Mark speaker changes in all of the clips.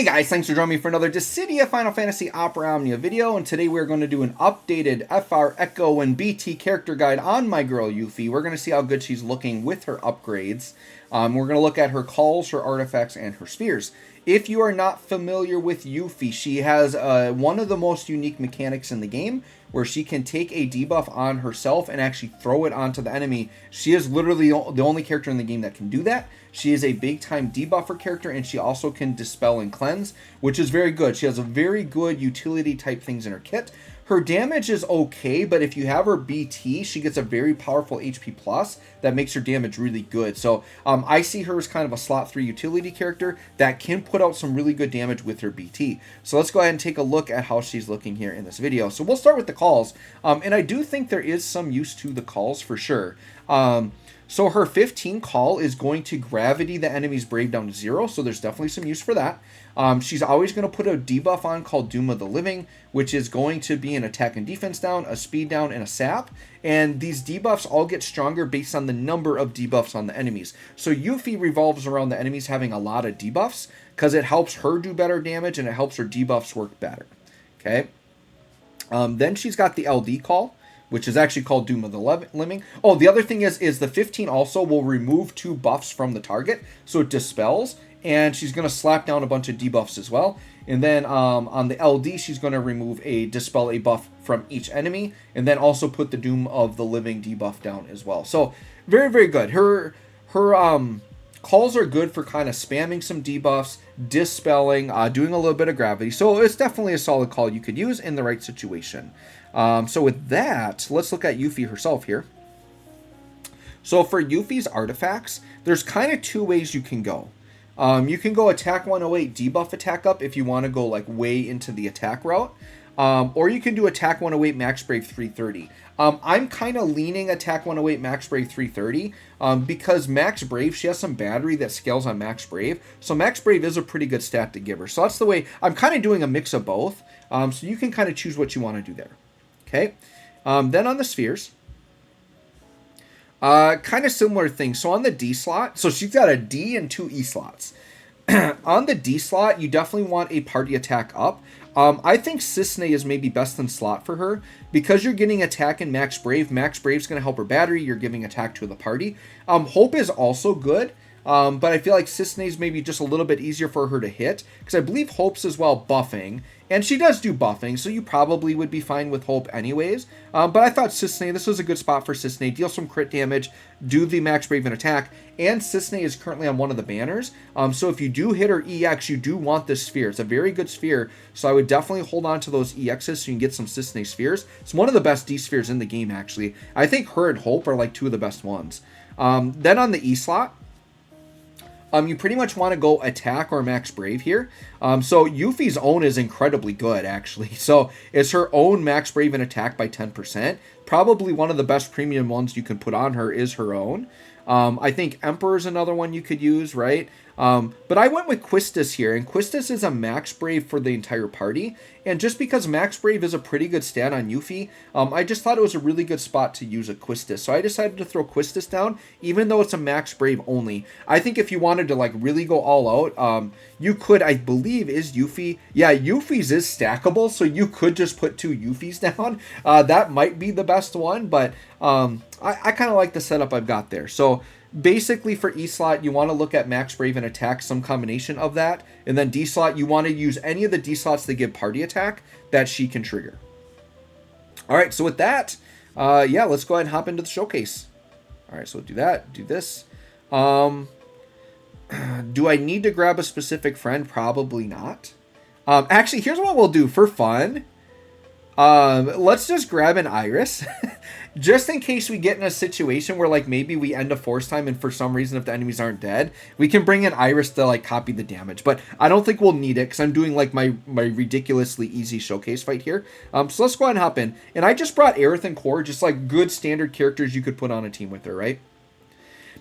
Speaker 1: Hey guys, thanks for joining me for another Dissidia Final Fantasy Opera Omnia video, and today we're going to do an updated FR Echo and BT character guide on my girl Yuffie. We're going to see how good she's looking with her upgrades. We're going to look at her calls, her artifacts, and her spheres. If you are not familiar with Yuffie, she has one of the most unique mechanics in the game, where she can take a debuff on herself and actually throw it onto the enemy. She is literally the only character in the game that can do that. She is a big-time debuffer character, and she also can dispel and cleanse, which is very good. She has a very good utility-type things in her kit. Her damage is okay, but if you have her BT, she gets a very powerful HP plus that makes her damage really good. So I see her as kind of a slot 3 utility character that can put out some really good damage with her BT. So let's go ahead and take a look at how she's looking here in this video. So we'll start with the calls, and I do think there is some use to the calls for sure. So her 15 call is going to gravity the enemy's brave down to 0, so there's definitely some use for that. She's always going to put a debuff on called Doom of the Living, which is going to be an attack and defense down, a speed down, and a sap. And these debuffs all get stronger based on the number of debuffs on the enemies. So Yuffie revolves around the enemies having a lot of debuffs, because it helps her do better damage and it helps her debuffs work better. Okay. Then she's got the LD call, which is actually called Doom of the Living. Oh, the other thing is the 15 also will remove 2 buffs from the target, so it dispels, and she's going to slap down a bunch of debuffs as well. And then on the LD, she's going to dispel a buff from each enemy, and then also put the Doom of the Living debuff down as well. So very, very good. Her calls are good for kind of spamming some debuffs, dispelling, doing a little bit of gravity. So it's definitely a solid call you could use in the right situation. So with that, let's look at Yuffie herself here. So for Yuffie's artifacts, there's kind of 2 ways you can go. You can go attack 108, debuff attack up if you want to go like way into the attack route. Or you can do attack 108, max brave 330. I'm kind of leaning attack 108, max brave 330 because max brave, she has some battery that scales on max brave. So max brave is a pretty good stat to give her. So that's the way I'm kind of doing a mix of both. So you can kind of choose what you want to do there. Okay, then on the spheres, kind of similar thing. So on the D slot, so she's got a D and 2 E slots. On the D slot, you definitely want a party attack up. I think Cissnei is maybe best in slot for her because you're getting attack in max brave. Max brave's going to help her battery. You're giving attack to the party. Hope is also good. But I feel like Cissnei's maybe just a little bit easier for her to hit, because I believe Hope's as well buffing, and she does do buffing, so you probably would be fine with Hope anyways. But I thought Cissnei, this was a good spot for Cissnei. Deal some crit damage, do the max brave and attack, and Cissnei is currently on one of the banners. So if you do hit her EX, you do want this sphere. It's a very good sphere, so I would definitely hold on to those EXs so you can get some Cissnei spheres. It's one of the best D spheres in the game, actually. I think her and Hope are like 2 of the best ones. Then on the E slot, you pretty much want to go attack or max brave here. So Yuffie's own is incredibly good, actually. So it's her own max brave and attack by 10%. Probably one of the best premium ones you can put on her is her own. I think Emperor is another one you could use, right? But I went with Quistis here, and Quistis is a max brave for the entire party. And just because max brave is a pretty good stat on Yuffie, I just thought it was a really good spot to use a Quistis. So I decided to throw Quistis down, even though it's a max brave only. I think if you wanted to like really go all out, you could, I believe, is Yuffie. Yeah, Yuffie's is stackable, so you could just put 2 Yuffies down. That might be the best one, but I kind of like the setup I've got there. So basically for E slot, you want to look at max brave and attack, some combination of that. And then D slot, you want to use any of the D slots that give party attack that she can trigger. All right, so with that, yeah, let's go ahead and hop into the showcase. All right, so do that, do this. Do I need to grab a specific friend? Probably not. Actually, here's what we'll do for fun. Let's just grab an Iris. Just in case we get in a situation where like maybe we end a force time and for some reason if the enemies aren't dead, we can bring in Iris to like copy the damage. But I don't think we'll need it because I'm doing like my ridiculously easy showcase fight here. So let's go ahead and hop in. And I just brought Aerith and Core, just like good standard characters you could put on a team with her, right?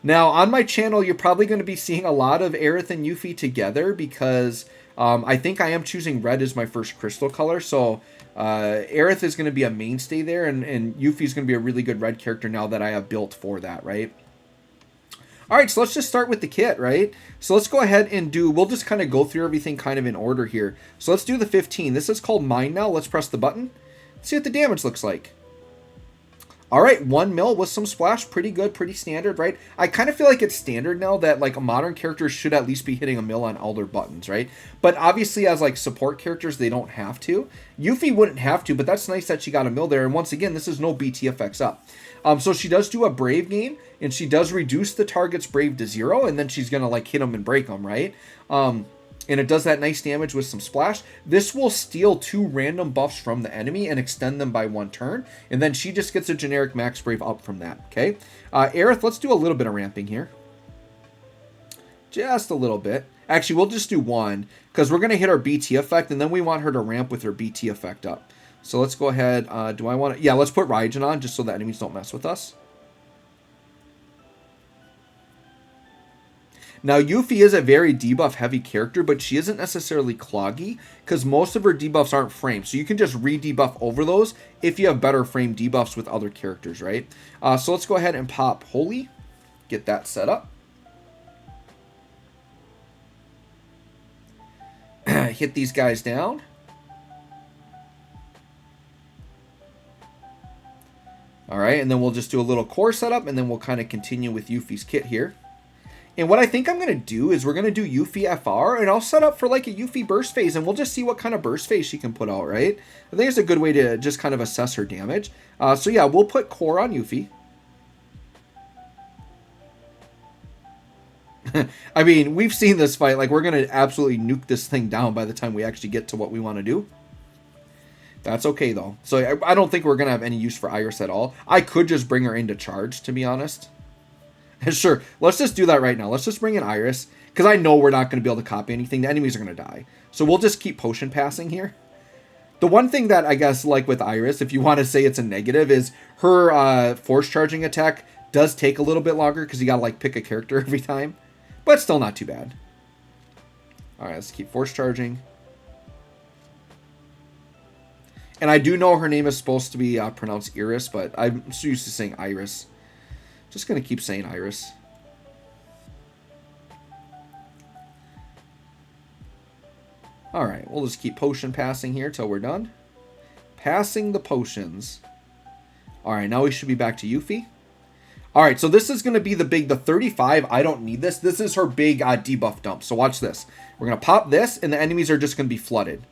Speaker 1: Now on my channel, you're probably going to be seeing a lot of Aerith and Yuffie together because I think I am choosing red as my first crystal color. So Aerith is going to be a mainstay there, and Yuffie is going to be a really good red character now that I have built for that, right? All right, so let's just start with the kit, right? So let's go ahead and we'll just kind of go through everything kind of in order here. So let's do the 15. This is called Mine now. Let's press the button. See what the damage looks like. All right, 1 mil with some splash. Pretty good, pretty standard, right? I kind of feel like it's standard now that like modern characters should at least be hitting a mil on all their buttons, right? But obviously as like support characters, they don't have to. Yuffie wouldn't have to, but that's nice that she got a mil there. And once again, this is no BTFX up. So she does do a Brave game, and she does reduce the target's Brave to 0, and then she's going to like hit them and break them, right? And it does that nice damage with some splash. This will steal 2 random buffs from the enemy and extend them by 1 turn. And then she just gets a generic max brave up from that, okay? Aerith, let's do a little bit of ramping here. Just a little bit. Actually, we'll just do 1, because we're going to hit our BT effect, and then we want her to ramp with her BT effect up. So let's go ahead. Do I want to... Yeah, let's put Raijin on, just so the enemies don't mess with us. Now, Yuffie is a very debuff-heavy character, but she isn't necessarily cloggy, because most of her debuffs aren't framed. So you can just re-debuff over those if you have better frame debuffs with other characters, right? So let's go ahead and pop Holy. Get that set up. Hit these guys down. All right, and then we'll just do a little core setup, and then we'll kind of continue with Yuffie's kit here. And what I think I'm going to do is we're going to do Yuffie FR, and I'll set up for like a Yuffie burst phase, and we'll just see what kind of burst phase she can put out, right? I think it's a good way to just kind of assess her damage. So yeah, we'll put core on Yuffie. I mean, we've seen this fight. Like, we're going to absolutely nuke this thing down by the time we actually get to what we want to do. That's okay, though. So I don't think we're going to have any use for Iris at all. I could just bring her into charge, to be honest. Sure, let's just do that right now. Let's just bring in Iris, because I know we're not going to be able to copy anything. The enemies are going to die. So we'll just keep potion passing here. The one thing that I guess, like with Iris, if you want to say it's a negative, is her force charging attack does take a little bit longer, because you got to like pick a character every time. But still not too bad. Alright, let's keep force charging. And I do know her name is supposed to be pronounced Iris, but I'm so used to saying Iris. Just going to keep saying Iris. Alright, we'll just keep potion passing here till we're done. Passing the potions. Alright, now we should be back to Yuffie. Alright, so this is going to be the 35. I don't need this. This is her big debuff dump. So watch this. We're going to pop this, and the enemies are just going to be flooded.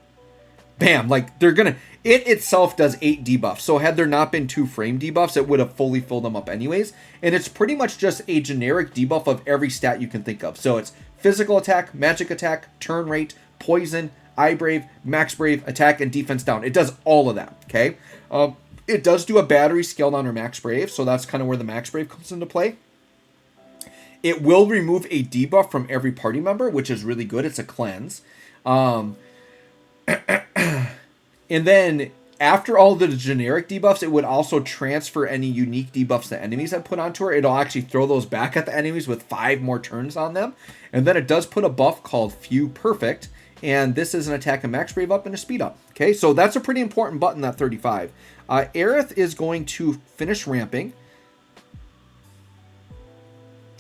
Speaker 1: Bam, like they're gonna, it itself does 8 debuffs. So had there not been 2 frame debuffs, it would have fully filled them up anyways. And it's pretty much just a generic debuff of every stat you can think of. So it's physical attack, magic attack, turn rate, poison, eye brave, max brave, attack, and defense down. It does all of that, okay? It does do a battery scale down her max brave, so that's kind of where the max brave comes into play. It will remove a debuff from every party member, which is really good. It's a cleanse. And then after all the generic debuffs, it would also transfer any unique debuffs that enemies have put onto her. It'll actually throw those back at the enemies with 5 more turns on them. And then it does put a buff called Few Perfect. And this is an attack and max brave up and a speed up. Okay, so that's a pretty important button, that 35. Aerith is going to finish ramping.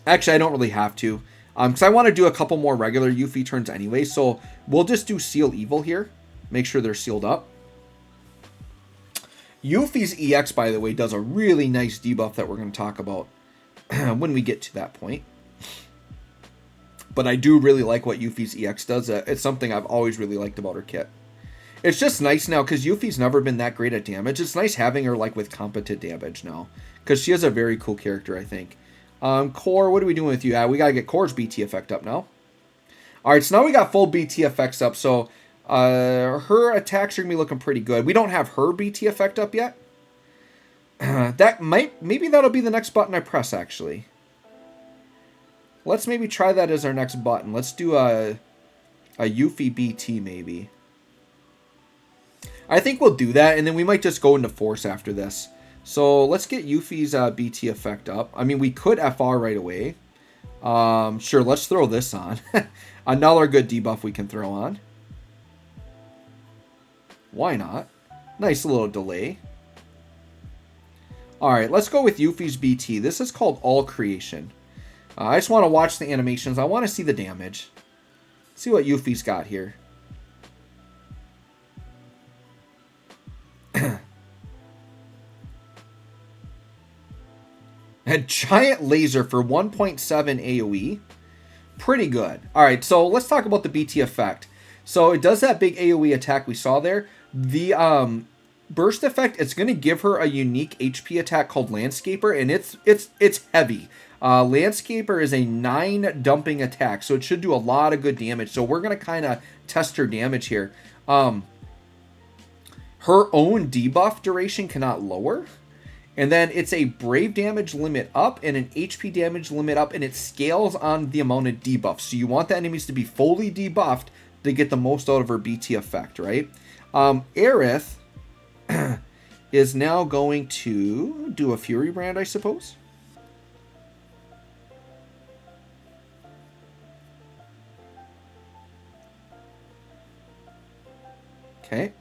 Speaker 1: Actually, I don't really have to. Because I want to do a couple more regular Yuffie turns anyway. So we'll just do Seal Evil here. Make sure they're sealed up. Yuffie's EX, by the way, does a really nice debuff that we're going to talk about when we get to that point. But I do really like what Yuffie's EX does. It's something I've always really liked about her kit. It's just nice now, because Yuffie's never been that great at damage. It's nice having her like with competent damage now, because she is a very cool character, I think. Core, what are we doing with you? We got to get Core's BT effect up now. Alright, so now we got full BT effects up, so her attacks are going to be looking pretty good. We don't have her BT effect up yet. Maybe that'll be the next button I press, actually. Let's maybe try that as our next button. Let's do a Yuffie BT, maybe. I think we'll do that, and then we might just go into Force after this. So let's get Yuffie's BT effect up. I mean, we could FR right away. Sure, let's throw this on. Another good debuff we can throw on. Why not? Nice little delay. Alright, let's go with Yuffie's BT. This is called All Creation. I just want to watch the animations. I want to see the damage. See what Yuffie's got here. A giant laser for 1.7 AoE. Pretty good. Alright, so let's talk about the BT effect. So it does that big AoE attack we saw there. The burst effect, it's going to give her a unique HP attack called Landscaper, and it's heavy. Landscaper is a 9 dumping attack, so it should do a lot of good damage. So we're going to kind of test her damage here. Her own debuff duration cannot lower. And then it's a brave damage limit up and an HP damage limit up, and it scales on the amount of debuff. So you want the enemies to be fully debuffed to get the most out of her BT effect, right? Aerith is now going to do a Fury Brand, I suppose. Okay.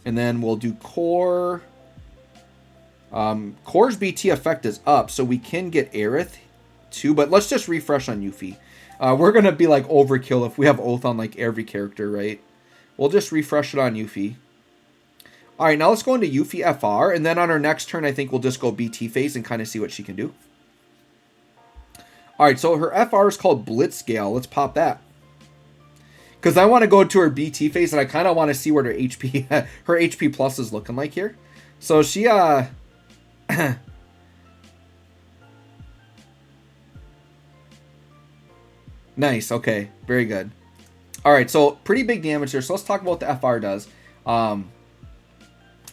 Speaker 1: And then we'll do Core. Core's BT effect is up, so we can get Aerith too. But let's just refresh on Yuffie. We're going to be like overkill if we have Oath on like every character, right? We'll just refresh it on Yuffie. All right, now let's go into Yuffie FR. And then on our next turn, I think we'll just go BT phase and kind of see what she can do. All right, so her FR is called Blitzscale. Let's pop that. Because I want to go to her BT phase, and I kind of want to see what her HP plus is looking like here. So she nice, okay, very good. All right, so pretty big damage here. So let's talk about what the FR does.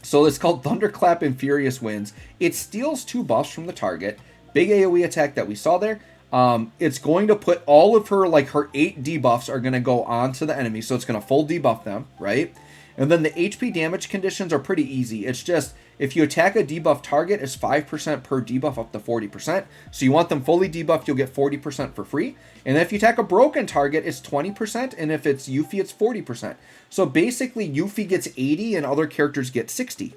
Speaker 1: So it's called Thunderclap and Furious Winds. It steals 2 buffs from the target. Big AoE attack that we saw there. It's going to put all of her, like her 8 debuffs are going to go onto the enemy. So it's going to full debuff them, right? And then the HP damage conditions are pretty easy. It's just, if you attack a debuff target, it's 5% per debuff up to 40%. So you want them fully debuffed, you'll get 40% for free. And if you attack a broken target, it's 20%. And if it's Yuffie, it's 40%. So basically, Yuffie gets 80 and other characters get 60.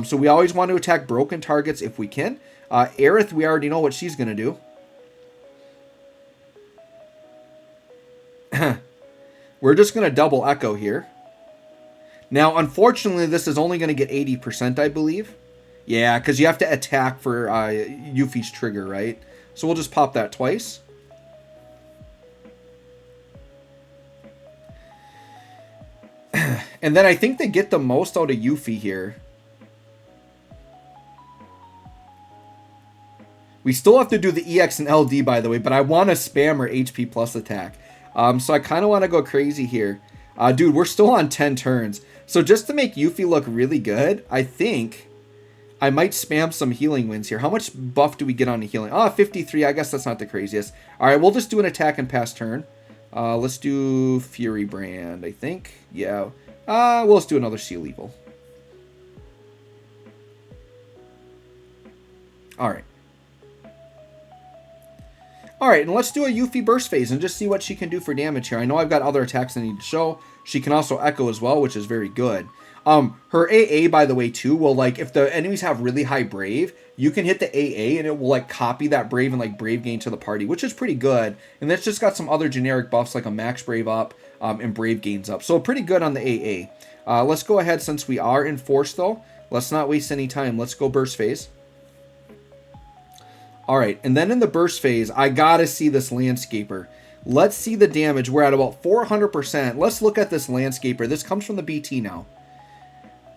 Speaker 1: So we always want to attack broken targets if we can. Aerith, we already know what she's going to do. We're just going to double echo here. Now, unfortunately, this is only going to get 80%, I believe. Yeah, because you have to attack for Yuffie's trigger, right? So we'll just pop that twice. And then I think they get the most out of Yuffie here. We still have to do the EX and LD, by the way, but I want to spam her HP plus attack. So I kind of want to go crazy here. Dude, we're still on 10 turns. So just to make Yuffie look really good, I think I might spam some healing winds here. How much buff do we get on the healing? 53. I guess that's not the craziest. All right, we'll just do an attack and pass turn. Let's do Fury Brand, I think. Yeah. We'll just do another Seal Evil. All right. Alright, and let's do a Yuffie burst phase and just see what she can do for damage here. I know I've got other attacks I need to show. She can also echo as well, which is very good. Her AA, by the way, too, will, like, if the enemies have really high Brave, you can hit the AA and it will, like, copy that Brave and, like, Brave gain to the party, which is pretty good. And that's just got some other generic buffs, like a Max Brave up and Brave gains up. So pretty good on the AA. Let's go ahead, since we are in Force, though. Let's not waste any time. Let's go burst phase. Alright, and then in the burst phase, I gotta see this Landscaper. Let's see the damage. We're at about 400%. Let's look at this Landscaper. This comes from the BT now.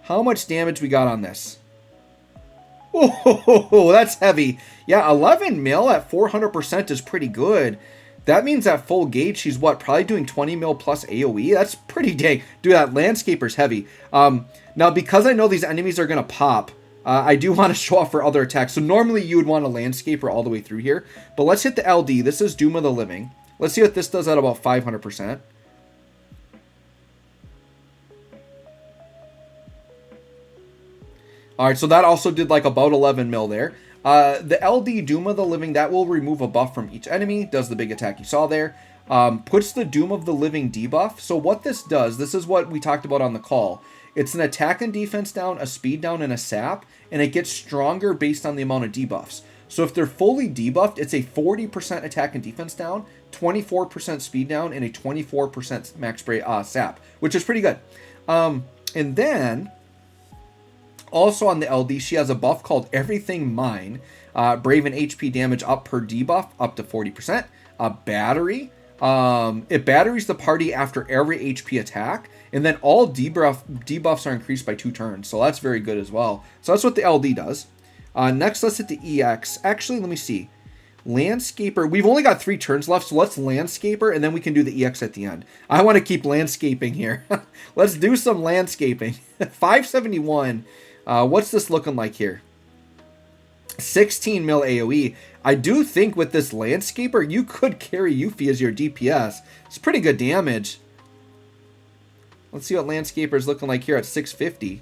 Speaker 1: How much damage we got on this? Oh, that's heavy. Yeah, 11 mil at 400% is pretty good. That means at full gauge, she's what? Probably doing 20 mil plus AoE? That's pretty dang. Dude, that Landscaper's heavy. Now, because I know these enemies are going to pop, I do want to show off for other attacks. So normally you would want a Landscaper all the way through here. But let's hit the LD. This is Doom of the Living. Let's see what this does at about 500%. Alright, so that also did like about 11 mil there. The LD Doom of the Living, that will remove a buff from each enemy. Does the big attack you saw there. Puts the Doom of the Living debuff. So what this does, this is what we talked about on the call. It's an attack and defense down, a speed down, and a sap, and it gets stronger based on the amount of debuffs. So if they're fully debuffed, it's a 40% attack and defense down, 24% speed down, and a 24% max spray sap, which is pretty good. And then, also on the LD, she has a buff called Everything Mine. Brave and HP damage up per debuff, up to 40%. Battery. It batteries the party after every HP attack. And then all debuffs are increased by 2 turns. So that's very good as well. So that's what the LD does. Next, let's hit the EX. Actually, let me see. Landscaper. We've only got 3 turns left, so let's Landscaper, and then we can do the EX at the end. I want to keep landscaping here. Let's do some landscaping. 571. What's this looking like here? 16 mil AoE. I do think with this Landscaper, you could carry Yuffie as your DPS. It's pretty good damage. Let's see what Landscaper is looking like here at 650.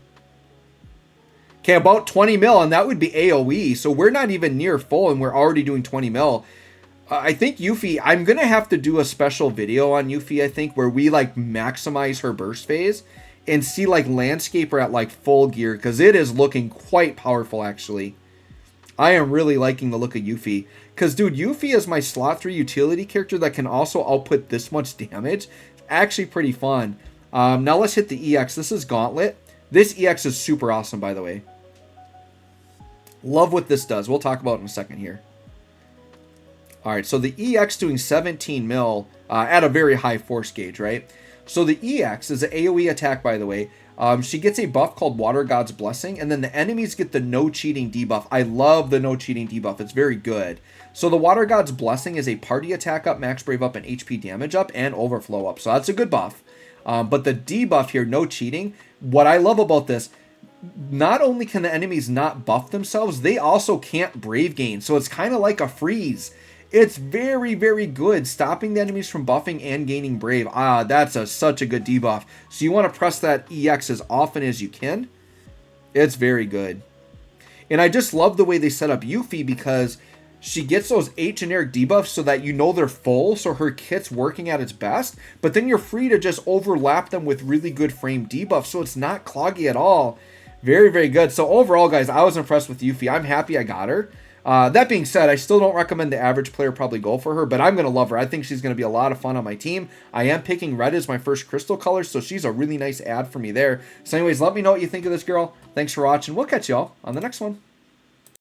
Speaker 1: Okay, about 20 mil, and that would be AoE. So we're not even near full, and we're already doing 20 mil. I think Yuffie, I'm going to have to do a special video on Yuffie, I think, where we, like, maximize her burst phase and see, like, Landscaper at, like, full gear, because it is looking quite powerful, actually. I am really liking the look of Yuffie. Because, dude, Yuffie is my slot 3 utility character that can also output this much damage. It's actually pretty fun. Now let's hit the EX. This is Gauntlet. This EX is super awesome, by the way. Love what this does. We'll talk about it in a second here. Alright, so the EX doing 17 mil at a very high force gauge, right? So the EX is an AoE attack, by the way. She gets a buff called Water God's Blessing, and then the enemies get the no cheating debuff. I love the no cheating debuff. It's very good. So the Water God's Blessing is a party attack up, max brave up, and HP damage up, and overflow up. So that's a good buff. But the debuff here, no cheating, what I love about this, not only can the enemies not buff themselves, they also can't brave gain. So it's kind of like a freeze. It's very, very good, stopping the enemies from buffing and gaining brave. That's such a good debuff. So you want to press that EX as often as you can. It's very good. And I just love the way they set up Yuffie, because she gets those generic debuffs so that you know they're full, so her kit's working at its best. But then you're free to just overlap them with really good frame debuffs, so it's not cloggy at all. Very, very good. So overall, guys, I was impressed with Yuffie. I'm happy I got her. That being said, I still don't recommend the average player probably go for her, but I'm going to love her. I think she's going to be a lot of fun on my team. I am picking red as my first crystal color, so she's a really nice add for me there. So anyways, let me know what you think of this girl. Thanks for watching. We'll catch y'all on the next one.